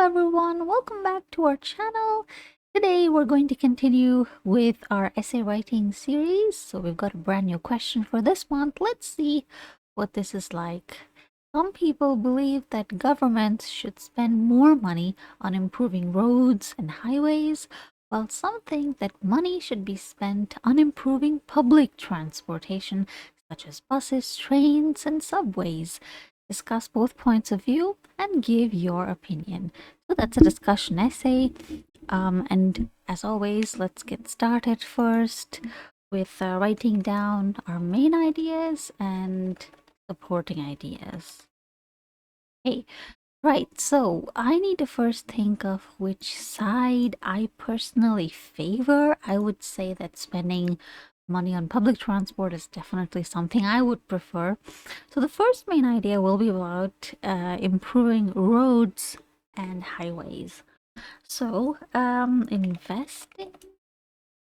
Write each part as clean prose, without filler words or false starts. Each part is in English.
everyone, welcome back to our channel. Today we're going to continue with our essay writing series. So we've got a brand new question for this month. Let's see what this is like. Some people believe that governments should spend more money on improving roads and highways, while some think that money should be spent on improving public transportation, such as buses, trains, and subways. Discuss both points of view and give your opinion. So that's a discussion essay. And as always, let's get started first with writing down our main ideas and supporting ideas. Okay, right. So I need to first think of which side I personally favor. I would say that spending money on public transport is definitely something I would prefer. So the first main idea will be about improving roads and highways. So investing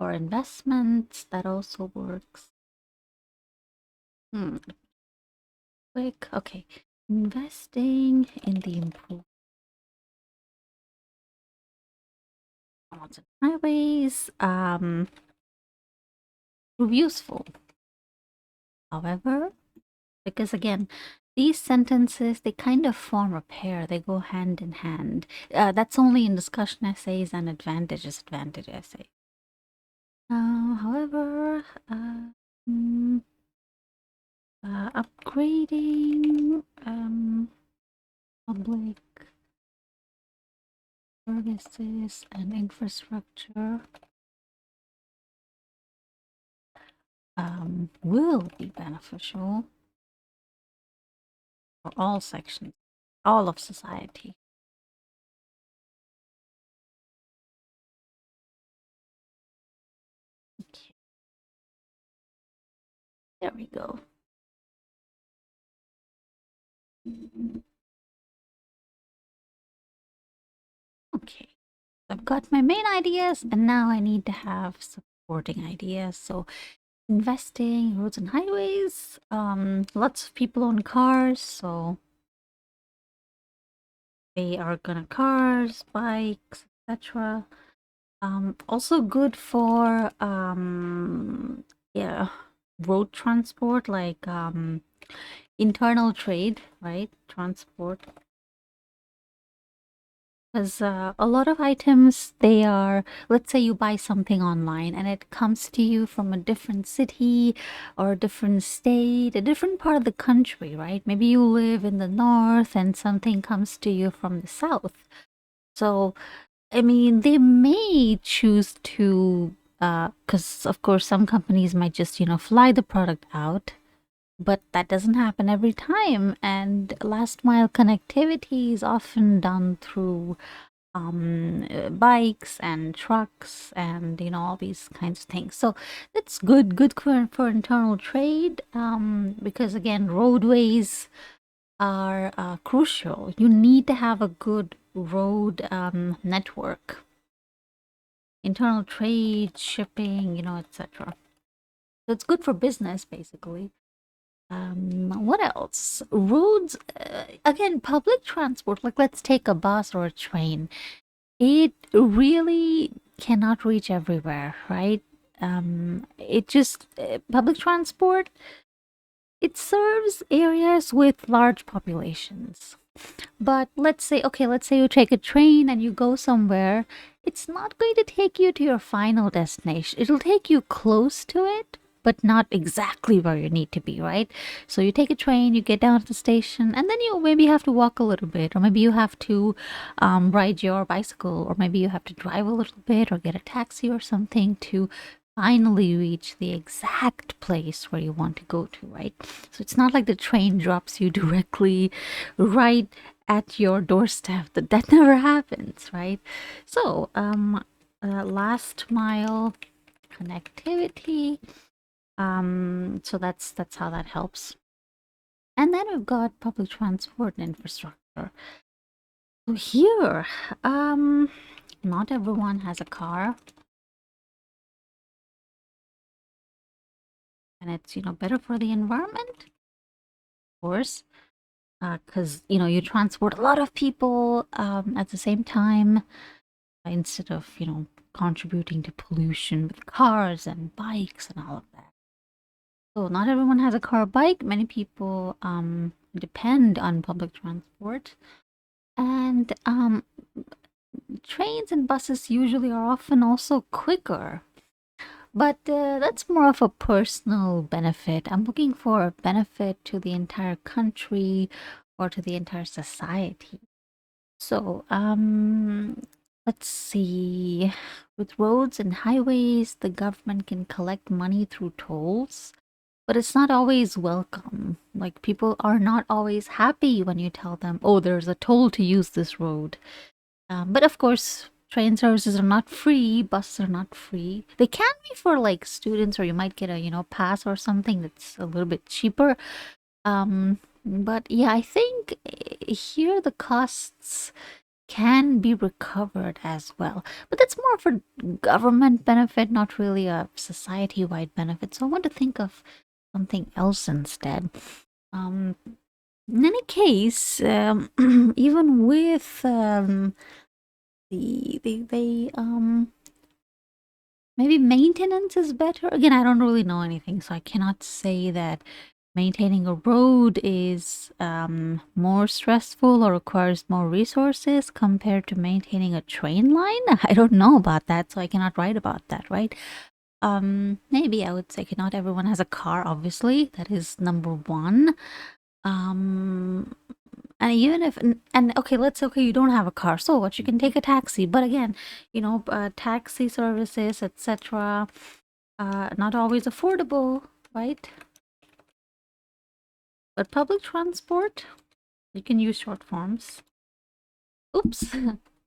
or investments, that also works. Quick, okay. Investing in the improved roads and highways prove useful. However, because again, these sentences, they kind of form a pair. They go hand in hand. That's only in discussion essays and advantage essays. However, upgrading public services and infrastructure will be beneficial for all sections, all of society. Okay. There we go. Okay, I've got my main ideas, and now I need to have supporting ideas. So investing, roads and highways. Lots of people own cars, so they are gonna cars, bikes, etc. Also good for yeah, road transport, like internal trade, right? Transport. Because a lot of items, they are, let's say you buy something online and it comes to you from a different city or a different state, a different part of the country, right? Maybe you live in the north and something comes to you from the south. So, I mean, they may choose to, because of course some companies might just, fly the product out, but that doesn't happen every time. And last mile connectivity is often done through bikes and trucks and all these kinds of things. So it's good for internal trade, because again, roadways are crucial. You need to have a good road network, internal trade, shipping, etc. So it's good for business, basically. What else? Roads, again, public transport, like let's take a bus or a train. It really cannot reach everywhere, right? It just, public transport, it serves areas with large populations. But let's say, okay, let's say you take a train and you go somewhere, it's not going to take you to your final destination. It'll take you close to it, but not exactly where you need to be, right? So you take a train, you get down to the station, and then you maybe have to walk a little bit, or maybe you have to ride your bicycle, or maybe you have to drive a little bit, or get a taxi or something to finally reach the exact place where you want to go to, right? So it's not like the train drops you directly right at your doorstep. That never happens, right? So last mile connectivity, so that's how that helps. And then we've got public transport and infrastructure. So here, not everyone has a car, and it's better for the environment, of course. because you transport a lot of people at the same time instead of contributing to pollution with cars and bikes and all of that. So not everyone has a car or bike. Many people depend on public transport, and trains and buses usually are often also quicker. But that's more of a personal benefit. I'm looking for a benefit to the entire country or to the entire society. So, let's see. With roads and highways, the government can collect money through tolls, but it's not always welcome. Like, people are not always happy when you tell them, oh, there's a toll to use this road. But of course, train services are not free, buses are not free. They can be for like students, or you might get a, pass or something that's a little bit cheaper. But yeah, I think here the costs can be recovered as well. But that's more of a government benefit, not really a society-wide benefit. So I want to think of something else instead. Um, in any case, even with maybe maintenance is better. Again, I don't really know anything, so I cannot say that maintaining a road is more stressful or requires more resources compared to maintaining a train line. I don't know about that, so I cannot write about that, right? Maybe I would say not everyone has a car, obviously. That is number one. And even if okay, let's say okay, you don't have a car, so what? You can take a taxi. But again, taxi services, etc., not always affordable, right? But public transport, you can use short forms. Oops.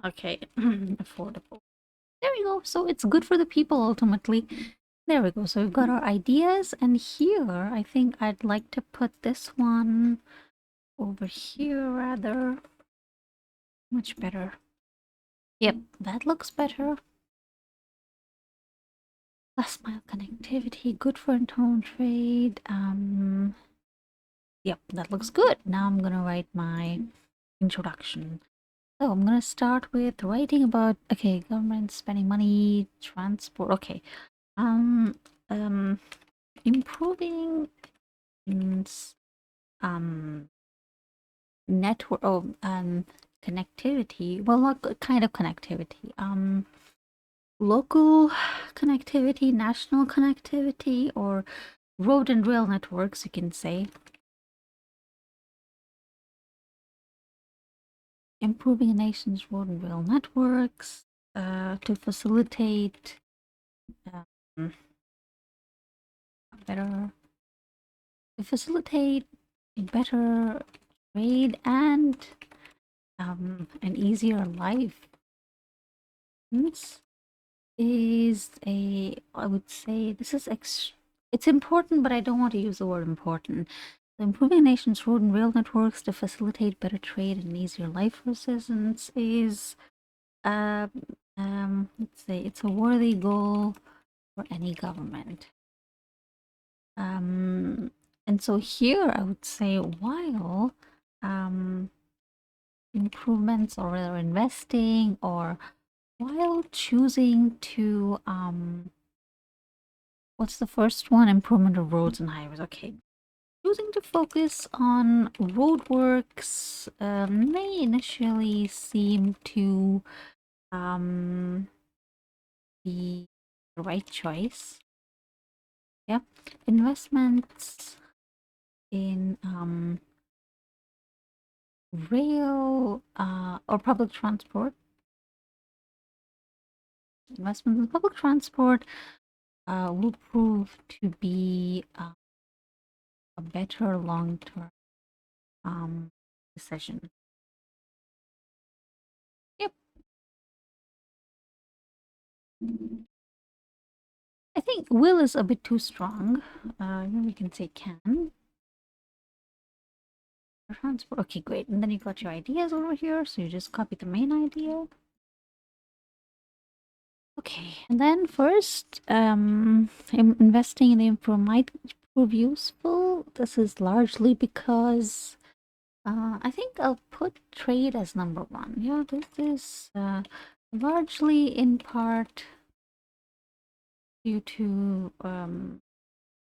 Okay, affordable. There we go. So it's good for the people ultimately. There we go. So we've got our ideas, and here I think I'd like to put this one over here rather. Much better. Yep, that looks better. Last mile connectivity, good for internal trade. Yep, that looks good. Now I'm gonna write my introduction. So I'm gonna start with writing about government spending money, transport. Okay, um, improving um network. Connectivity. Well, not kind of connectivity. Local connectivity, national connectivity, or road and rail networks, you can say. Improving a nation's road and rail networks to facilitate um, better better trade and an easier life. This is I would say this is it's important, but I don't want to use the word important. So improving a nation's road and rail networks to facilitate better trade and easier life for citizens is let's say it's a worthy goal for any government. And so here I would say while improvements or rather investing or while choosing to what's the first one? Improvement of roads and highways. Okay. Choosing to focus on roadworks may initially seem to be the right choice. Yeah. Investments in rail or public transport. Investments in public transport will prove to be a better long-term decision. Yep. I think will is a bit too strong. We can say can. Transport. Okay, great. And then you got your ideas over here, so you just copy the main idea. Okay, and then first, investing in the info might prove useful. This is largely because I think I'll put trade as number one. Yeah, this is largely in part due to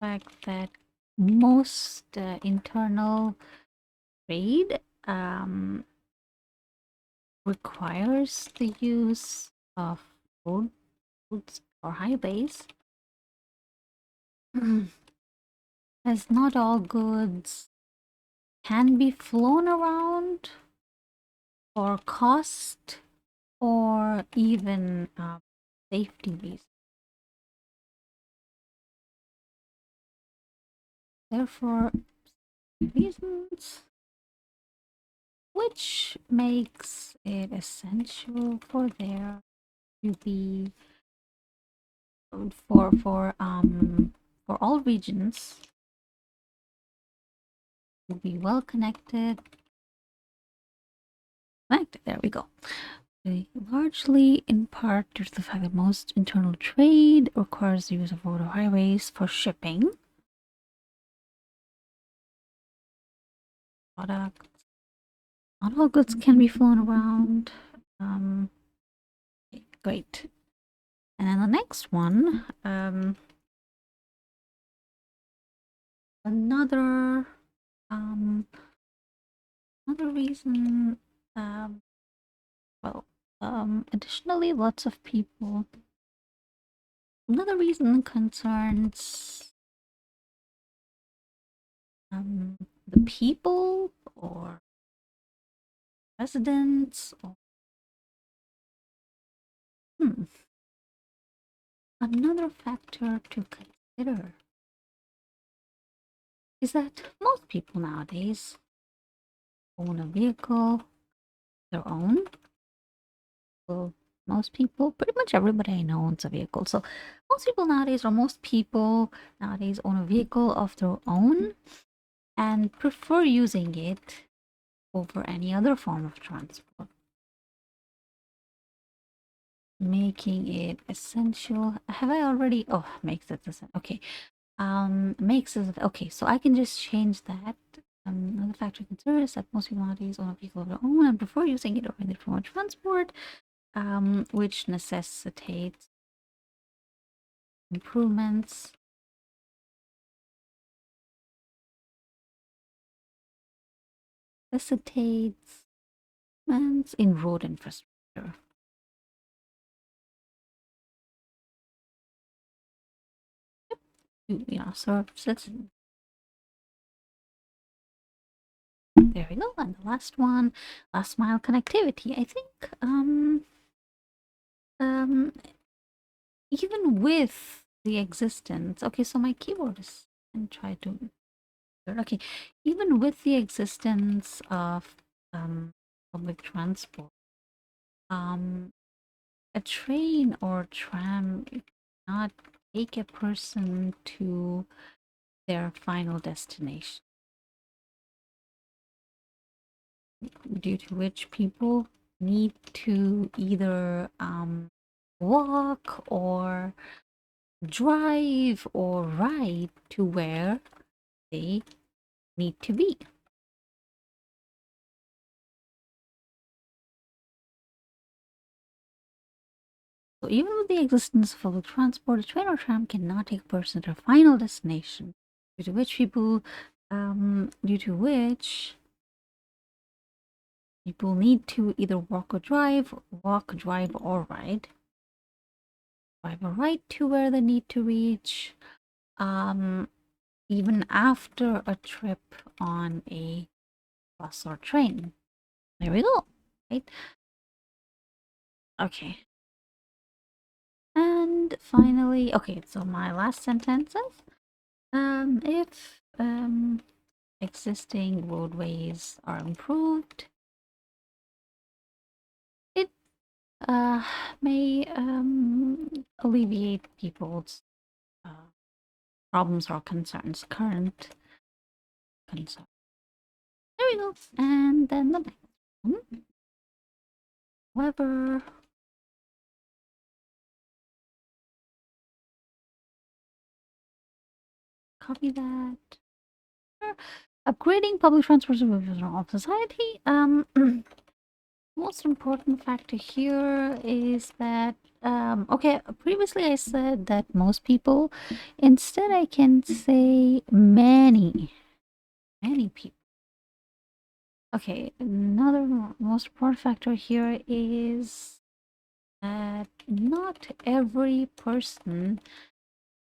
fact that most internal trade requires the use of roads or highways, as not all goods can be flown around for cost or even safety reasons. Therefore, reasons which makes it essential for there to be for all regions to be well connected. There we go. Largely in part due to the fact that most internal trade requires the use of road or highways for shipping products. Not all goods can be flown around. Okay, great. And then the next one, another reason, well, additionally, lots of people. Another reason concerns the people or residents. Or, another factor to consider is that most people nowadays own a vehicle, their own. Well, most people, pretty much everybody I know owns a vehicle. So most people nowadays, or most people nowadays, own a vehicle of their own and prefer using it over any other form of transport, making it essential. Have I already? Oh, makes it essential. Okay, makes it okay. So I can just change that. Another factor to consider is that most people nowadays own a vehicle of their own and prefer using it over any form of transport, which necessitates improvements in road infrastructure. So let's, there we go. And the last one, last mile connectivity. I think um even with the existence, okay, so my keyboard is, and try to, okay, even with the existence of public transport, a train or tram cannot take a person to their final destination, due to which people need to either walk or drive or ride to where they need to be. So even with the existence of public transport, a train or tram cannot take a person to their final destination, due to which people need to either walk, drive, or ride. Drive or ride to where they need to reach, even after a trip on a bus or train. There we go, right? Okay. And finally, okay, so my last sentence is, if existing roadways are improved, it may alleviate people's problems or concerns, current concerns. There we go. And then the next one. However, copy that. Upgrading public transport of society. Most important factor here is that okay, previously I said that most people. Instead, I can say many people. Okay, another most important factor here is that not every person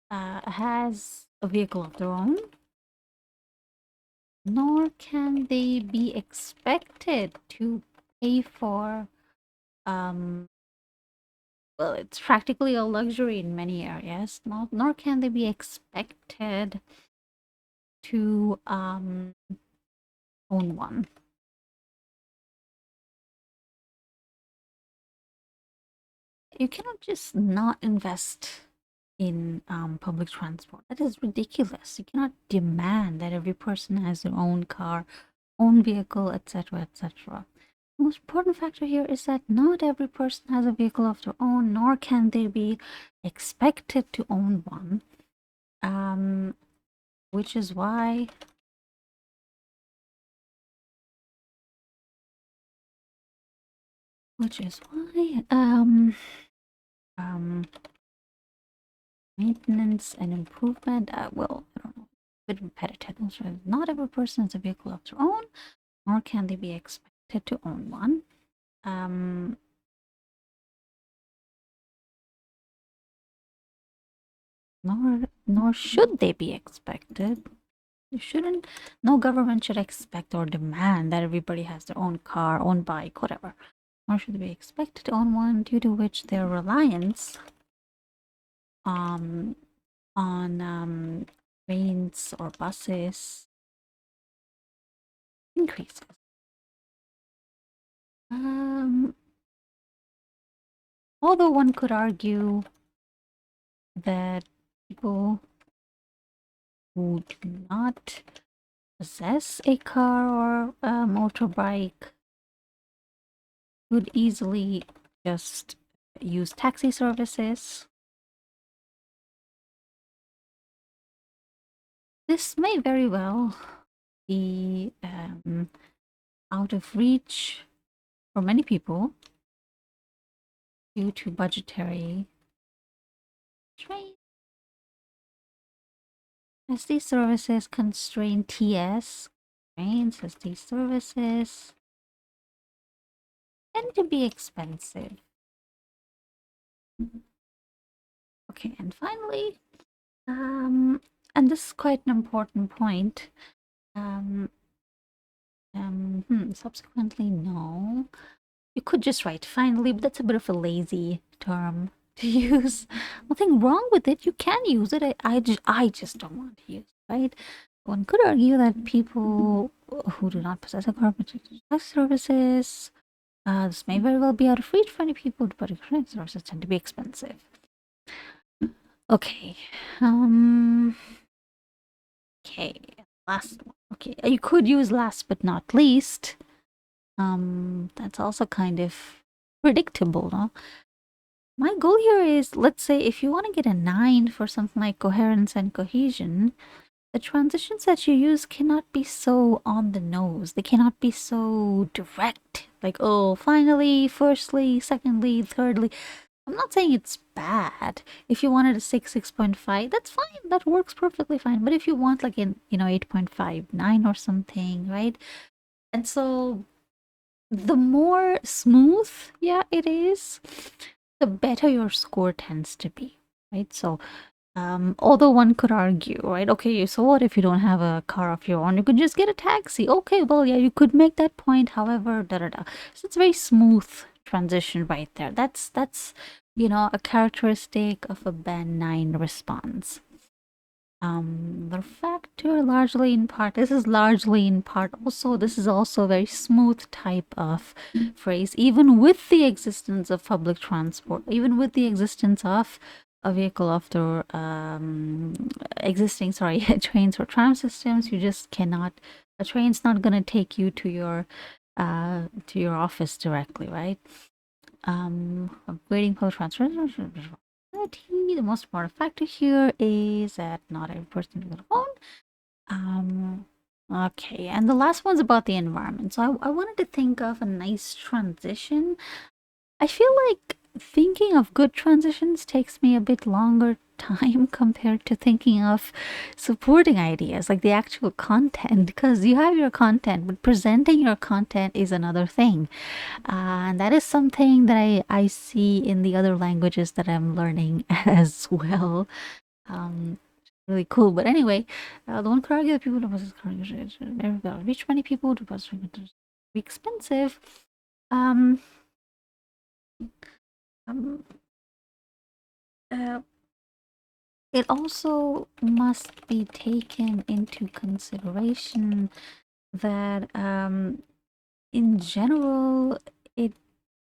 has a vehicle of their own, nor can they be expected to pay for well, it's practically a luxury in many areas, nor can they be expected to own one. You cannot just not invest in public transport. That is ridiculous. You cannot demand that every person has their own car, own vehicle, etc., etc. The most important factor here is that not every person has a vehicle of their own, nor can they be expected to own one. Which is why maintenance and improvement, well, I don't know, a bit repetitive. So not every person has a vehicle of their own, nor can they be expected to own one. Nor should they be expected. You shouldn't. No government should expect or demand that everybody has their own car, own bike, whatever. Nor should they be expected to own one, due to which their reliance on trains or buses increases. Although one could argue that people who do not possess a car or a motorbike could easily just use taxi services. This may very well be out of reach for many people due to budgetary constraints, as these services constrain TS trains, as these services tend to be expensive. Okay, and finally, and this is quite an important point. Subsequently, no. You could just write finally, but that's a bit of a lazy term to use. Nothing wrong with it. You can use it. I just don't want to use it, right? One could argue that people who do not possess a car tax services, this may very well be out of reach for any people, but insurance services tend to be expensive. Okay. Okay. Last one. Okay. You could use last but not least. That's also kind of predictable, no? My goal here is, let's say, if you want to get a 9 for something like coherence and cohesion, the transitions that you use cannot be so on the nose. They cannot be so direct. Like, oh, finally, firstly, secondly, thirdly. I'm not saying it's bad. If you wanted a 6, 6.5, that's fine. That works perfectly fine. But if you want like an, 8.5, 9 or something, right? And so the more smooth, yeah, it is, the better your score tends to be, right? So although one could argue, right, okay, so what if you don't have a car of your own? You could just get a taxi. Okay, well, yeah, you could make that point. However, so it's very smooth transition right there. That's a characteristic of a band 9 response. The factor largely in part, this is largely in part also, this is also a very smooth type of phrase, even with the existence of public transport, even with the existence of a vehicle of the existing, sorry, trains or tram systems. You just cannot, a train's not going to take you to your office directly, right? Upgrading public transport. The most important factor here is that not every person will own. Okay, and the last one's about the environment. So I wanted to think of a nice transition. I feel like thinking of good transitions takes me a bit longer time compared to thinking of supporting ideas, like the actual content, because you have your content, but presenting your content is another thing. And that is something that I see in the other languages that I'm learning as well. Um, really cool. But anyway, the one could argue that people don't reach many people to be expensive. Um, um, uh, it also must be taken into consideration that in general, it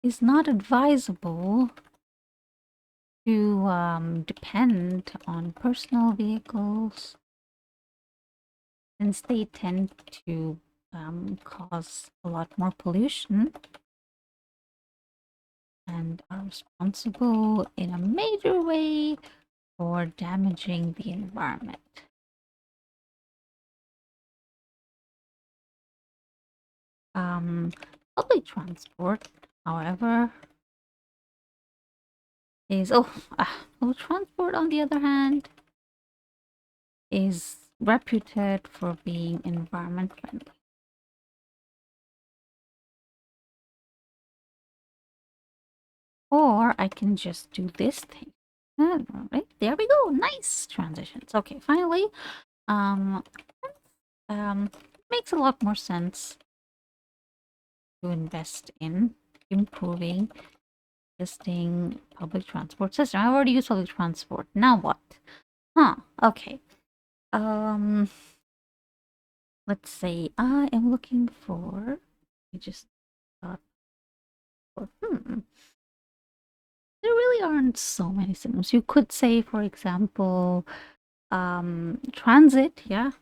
is not advisable to depend on personal vehicles since they tend to cause a lot more pollution and are responsible in a major way for damaging the environment. Public transport, however, is public transport on the other hand is reputed for being environment friendly. Or I can just do this thing. Right, there we go. Nice transitions. Okay, finally, um, um, makes a lot more sense to invest in improving existing public transport system. I already used public transport. Now what? Okay. Let's say I am looking for. I just thought. There really aren't so many synonyms. You could say, for example, transit. Yeah.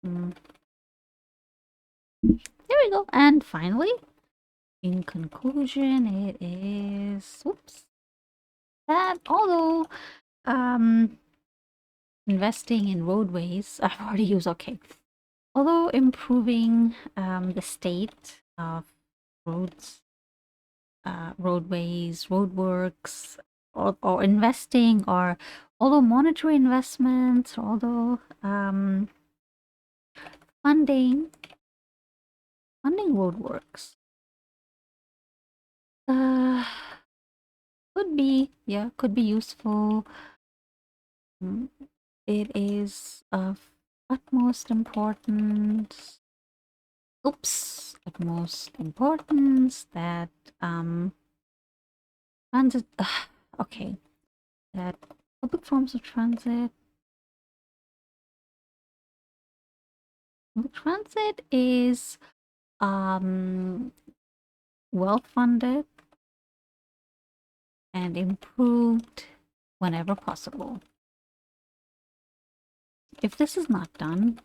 Mm, there we go. And finally, in conclusion, it is. Whoops. That although investing in roadways, I've already used. Okay. Although improving the state of roads, roadways, roadworks, or investing, or although monetary investments, although funding roadworks, could be useful. It is of utmost importance. Utmost importance that transit. Okay, that public forms of transit. Public transit is well funded and improved whenever possible. If this is not done,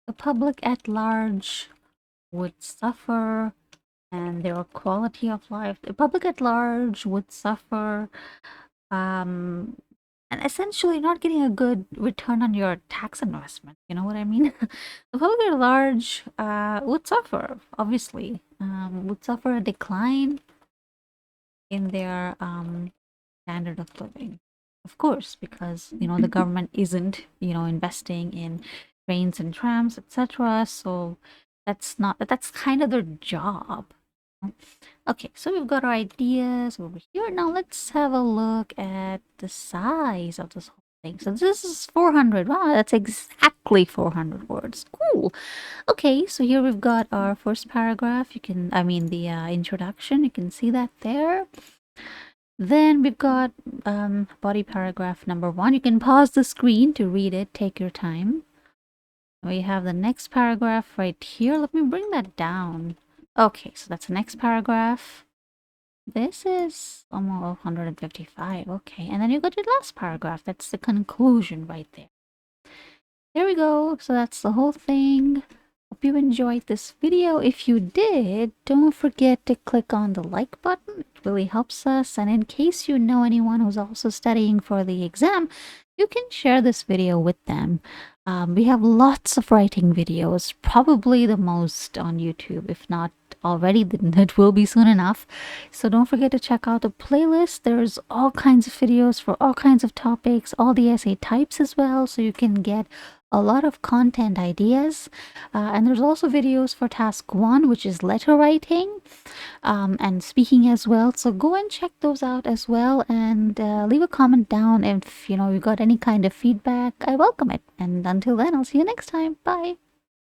the public at large would suffer and their quality of life, the public at large would suffer, and essentially not getting a good return on your tax investment. You know what I mean? The public at large would suffer, obviously, would suffer a decline in their standard of living. Of course, because the government isn't investing in trains and trams, etc. So that's kind of their job. Okay, so we've got our ideas over here. Now let's have a look at the size of this whole thing. So this is 400. Wow, that's exactly 400 words. Cool. Okay, so here we've got our first paragraph. I mean the introduction. You can see that there. Then we've got body paragraph number 1. You can pause the screen to read it. Take your time. We have the next paragraph right here. Let me bring that down. Okay, so that's the next paragraph. This is almost 155. Okay, and then you go to the last paragraph. That's the conclusion right there. There we go. So that's the whole thing. Hope you enjoyed this video. If you did, don't forget to click on the like button. It really helps us. And in case you know anyone who's also studying for the exam, you can share this video with them. We have lots of writing videos, probably the most on YouTube, if not already, then it will be soon enough. So don't forget to check out the playlist. There's all kinds of videos for all kinds of topics, all the essay types as well, so you can get a lot of content ideas. And there's also videos for task 1, which is letter writing, and speaking as well. So go and check those out as well, and leave a comment down if you got any kind of feedback. I welcome it. And until then, I'll see you next time. Bye.